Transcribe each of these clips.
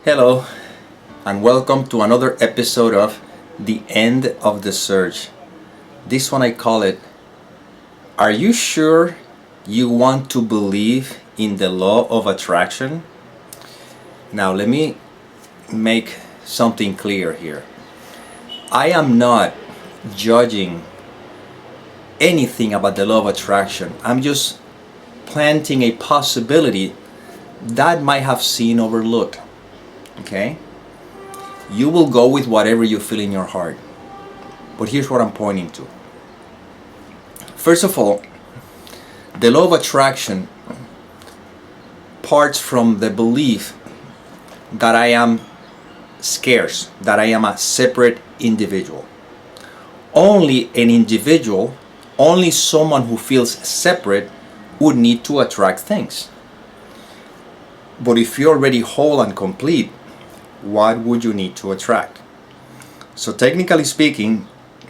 Hello, and welcome to another episode of The End of the Search. This one I call it, Are you sure you want to believe in the law of attraction? Now let me make something clear here. I am not judging anything about the law of attraction. I'm just planting a possibility that might have seen overlooked. Okay? You will go with whatever you feel in your heart. But here's what I'm pointing to. First of all, the law of attraction parts from the belief that I am scarce, that I am a separate individual. Only an individual, only someone who feels separate would need to attract things. But if you're already whole and complete, what would you need to attract? So technically speaking,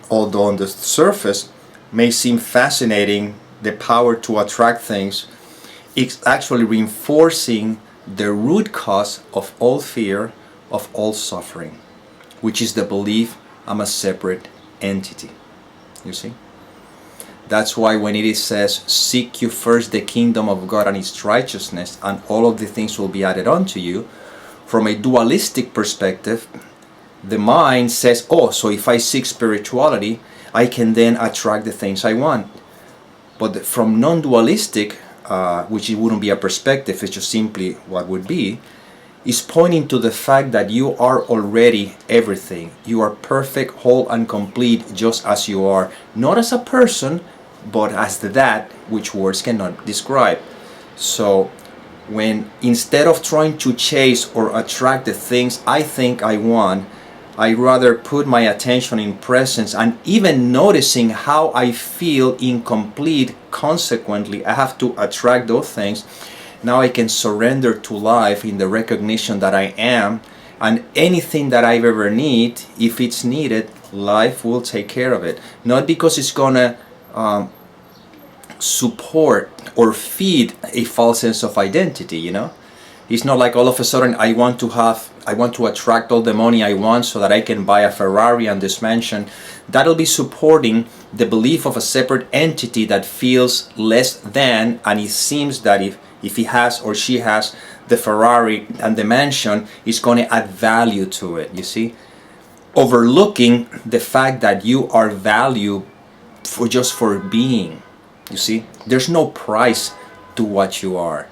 although on the surface may seem fascinating, the power to attract things, it's actually reinforcing the root cause of all fear, of all suffering, which is the belief I'm a separate entity. You see? That's why when it says, seek you first the kingdom of God and His righteousness, and all of the things will be added unto you, from a dualistic perspective, the mind says, oh, so if I seek spirituality, I can then attract the things I want. But from non-dualistic, which it wouldn't be a perspective, it's just simply what would be, is pointing to the fact that you are already everything. You are perfect, whole, and complete just as you are. Not as a person, but as that which words cannot describe. So when instead of trying to chase or attract the things I think I want, I rather put my attention in presence and even noticing how I feel incomplete, consequently I have to attract those things. Now I can surrender to life in the recognition that I am, and anything that I ever need, if it's needed, life will take care of it. Not because it's gonna support or feed a false sense of identity, you know. It's not like all of a sudden I want to attract all the money I want so that I can buy a Ferrari and this mansion. That'll be supporting the belief of a separate entity that feels less than, and it seems that if he has or she has the Ferrari and the mansion, it's going to add value to it, you see? Overlooking the fact that you are valued for being, you see? There's no price to what you are.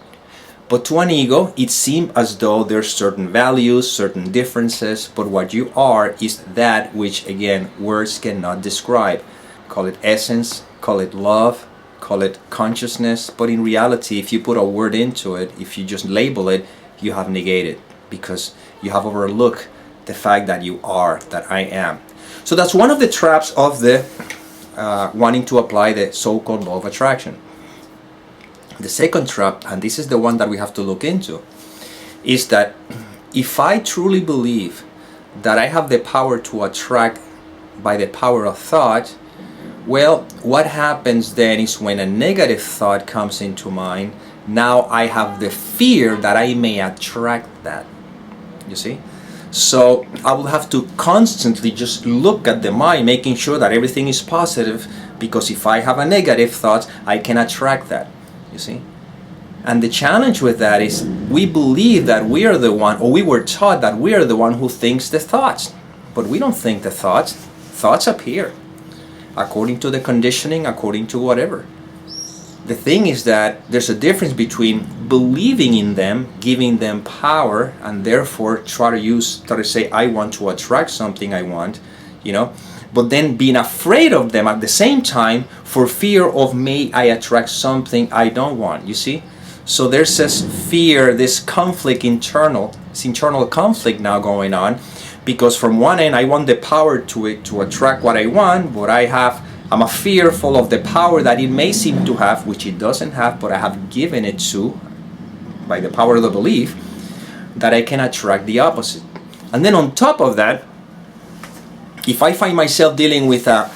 But to an ego, it seems as though there's certain values, certain differences, but what you are is that which, again, words cannot describe. Call it essence, call it love, call it consciousness, but in reality, if you put a word into it, if you just label it, you have negated, because you have overlooked the fact that you are, that I am. So that's one of the traps of the wanting to apply the so-called law of attraction. The second trap, and this is the one that we have to look into, is that if I truly believe that I have the power to attract by the power of thought, well, what happens then is when a negative thought comes into mind, now I have the fear that I may attract that. You see? So I will have to constantly just look at the mind, making sure that everything is positive, because if I have a negative thought, I can attract that. You see? And the challenge with that is we believe that we are the one, or we were taught that we are the one who thinks the thoughts. But we don't think the thoughts. Thoughts appear according to the conditioning, according to whatever. The thing is that there's a difference between believing in them, giving them power, and therefore try to say I want to attract something I want, you know, but then being afraid of them at the same time for fear of may I attract something I don't want, you see? So there's this fear, this conflict internal conflict now going on, because from one end I want the power to attract what I want, but I'm fearful of the power that it may seem to have, which it doesn't have, but I have given it to, by the power of the belief, that I can attract the opposite. And then on top of that, if I find myself dealing with a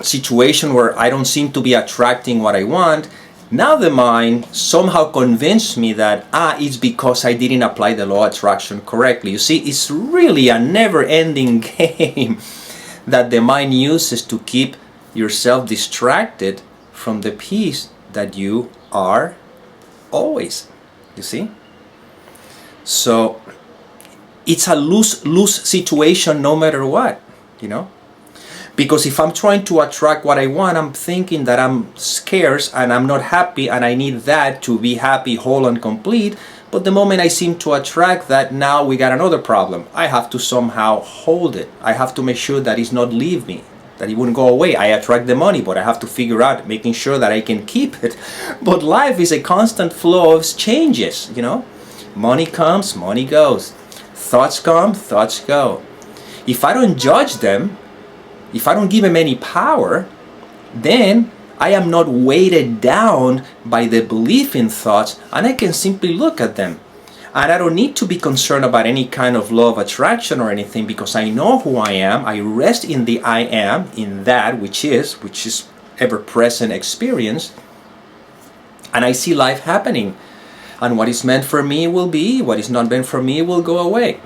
situation where I don't seem to be attracting what I want, Now the mind somehow convinced me that, it's because I didn't apply the law of attraction correctly. You see, it's really a never-ending game that the mind uses to keep yourself distracted from the peace that you are always. You see? So it's a lose-lose situation no matter what, you know? Because if I'm trying to attract what I want, I'm thinking that I'm scarce and I'm not happy and I need that to be happy, whole and complete. But the moment I seem to attract that, now we got another problem. I have to somehow hold it. I have to make sure that it's not leave me, that it wouldn't go away. I attract the money, but I have to figure out making sure that I can keep it. But life is a constant flow of changes, you know? Money comes, money goes. Thoughts come, thoughts go. If I don't judge them, if I don't give them any power, then I am not weighted down by the belief in thoughts, and I can simply look at them. And I don't need to be concerned about any kind of law of attraction or anything, because I know who I am. I rest in the I am, in that which is ever-present experience, and I see life happening. And what is meant for me will be, what is not meant for me will go away.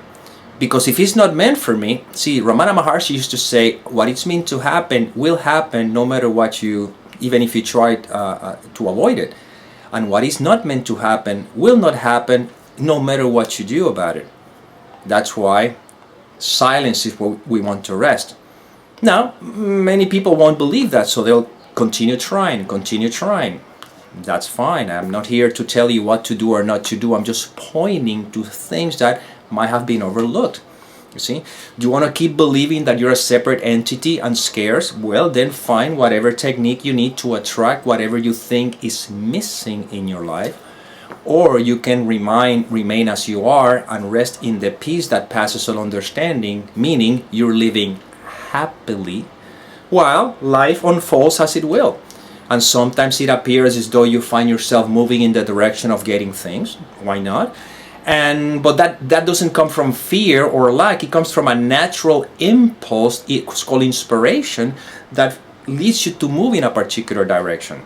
Because if it's not meant for me, see, Ramana Maharshi used to say, what it's meant to happen will happen no matter what you, even if you try to avoid it. And what is not meant to happen will not happen no matter what you do about it. That's why silence is what we want to rest. Now, many people won't believe that, so they'll continue trying, continue trying. That's fine. I'm not here to tell you what to do or not to do. I'm just pointing to things that might have been overlooked. You see, do you want to keep believing that you're a separate entity and scarce? Well, then find whatever technique you need to attract whatever you think is missing in your life. Or you can remain as you are and rest in the peace that passes all understanding, meaning you're living happily while life unfolds as it will. And sometimes it appears as though you find yourself moving in the direction of getting things. Why not? But that doesn't come from fear or lack. It comes from a natural impulse, it's called inspiration, that leads you to move in a particular direction.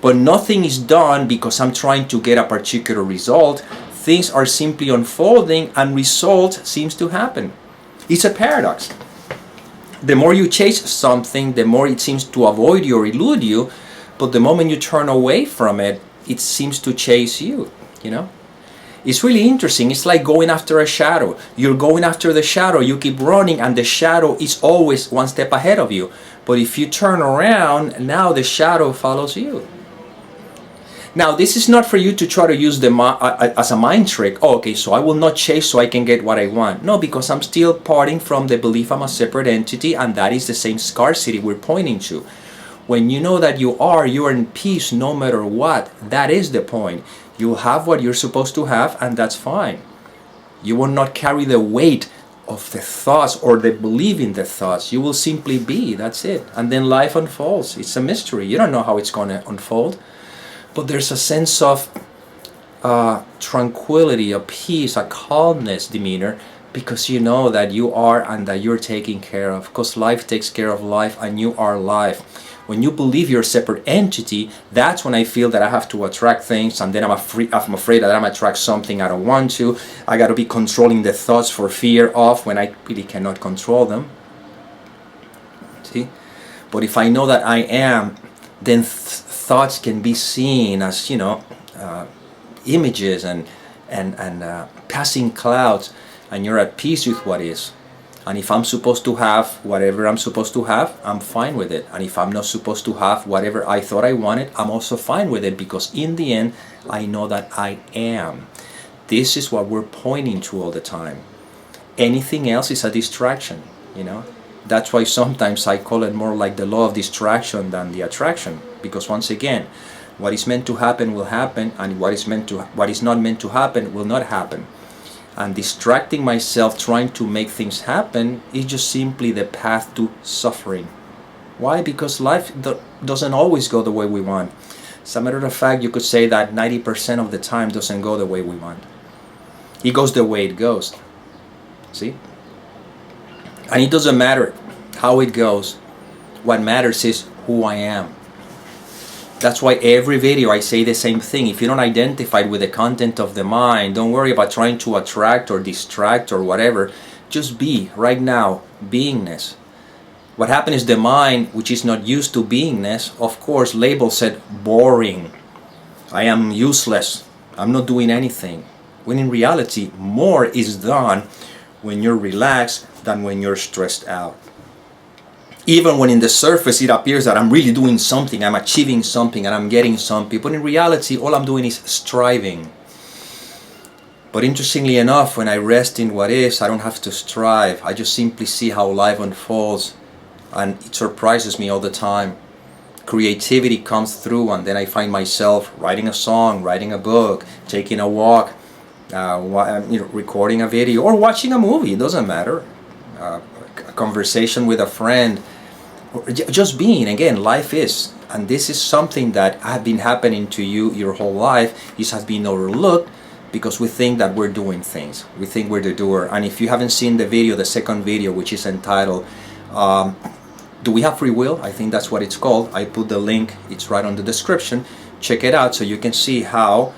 But nothing is done because I'm trying to get a particular result. Things are simply unfolding and result seems to happen. It's a paradox. The more you chase something, the more it seems to avoid you or elude you. But the moment you turn away from it, it seems to chase you, you know? It's really interesting. It's like going after a shadow. You're going after the shadow, you keep running, and the shadow is always one step ahead of you. But if you turn around, now the shadow follows you. Now, this is not for you to try to use as a mind trick. Oh, okay, so I will not chase so I can get what I want. No, because I'm still parting from the belief I'm a separate entity, and that is the same scarcity we're pointing to. When you know that you are in peace no matter what, that is the point. You'll have what you're supposed to have, and that's fine. You will not carry the weight of the thoughts or the belief in the thoughts. You will simply be, that's it. And then life unfolds. It's a mystery. You don't know how it's going to unfold. But there's a sense of tranquility, a peace, a calmness demeanor, because you know that you are and that you're taken care of. Because life takes care of life and you are life. When you believe you're a separate entity, that's when I feel that I have to attract things, and then I'm afraid that I'm going to attract something I don't want to. I got to be controlling the thoughts for fear of, when I really cannot control them. See? But if I know that I am, then thoughts can be seen as, you know, images and passing clouds, and you're at peace with what is. And if I'm supposed to have whatever I'm supposed to have, I'm fine with it. And if I'm not supposed to have whatever I thought I wanted, I'm also fine with it, because in the end, I know that I am. This is what we're pointing to all the time. Anything else is a distraction, you know. That's why sometimes I call it more like the law of distraction than the attraction. Because once again, what is meant to happen will happen, and what is not meant to happen will not happen. And distracting myself trying to make things happen is just simply the path to suffering. Why? Because life doesn't always go the way we want. As a matter of fact, you could say that 90% of the time doesn't go the way we want. It goes the way it goes. See? And it doesn't matter how it goes. What matters is who I am. That's why every video I say the same thing. If you don't identify with the content of the mind, don't worry about trying to attract or distract or whatever. Just be right now, beingness. What happens is the mind, which is not used to beingness, of course, labels it boring. I am useless. I'm not doing anything. When in reality, more is done when you're relaxed than when you're stressed out. Even when in the surface it appears that I'm really doing something, I'm achieving something, and I'm getting something, but in reality all I'm doing is striving. But interestingly enough, when I rest in what is, I don't have to strive. I just simply see how life unfolds, and it surprises me all the time. Creativity comes through, and then I find myself writing a song, writing a book, taking a walk, recording a video, or watching a movie. It doesn't matter. A conversation with a friend, or just being. Again, life is, and this is something that has been happening to you your whole life. This has been overlooked because we think that we're doing things. We think we're the doer. And if you haven't seen the video, the second video, which is entitled Do We Have Free Will? I think that's what it's called. I put the link, it's right on the description. Check it out so you can see how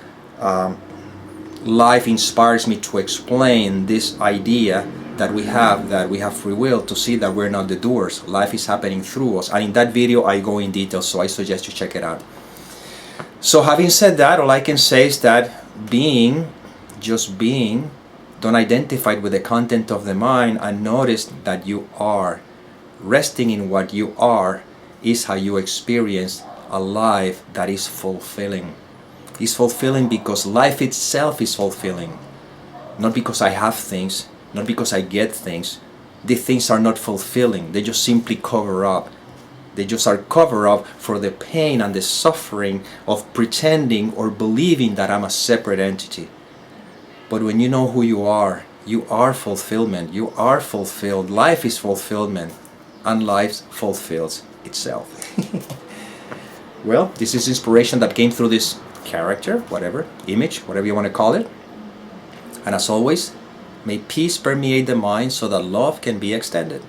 life inspires me to explain this idea that we have free will, to see that we're not the doers. Life is happening through us. And in that video I go in detail, so I suggest you check it out. So having said that, all I can say is that being, just being, don't identify with the content of the mind, and notice that you are. Resting in what you are is how you experience a life that is fulfilling. It's fulfilling because life itself is fulfilling. Not because I have things, not because I get things. The things are not fulfilling. They just simply cover up. They just are cover up for the pain and the suffering of pretending or believing that I'm a separate entity. But when you know who you are fulfillment. You are fulfilled. Life is fulfillment. And life fulfills itself. Well, this is inspiration that came through this character, whatever, image, whatever you want to call it. And as always, may peace permeate the mind so that love can be extended.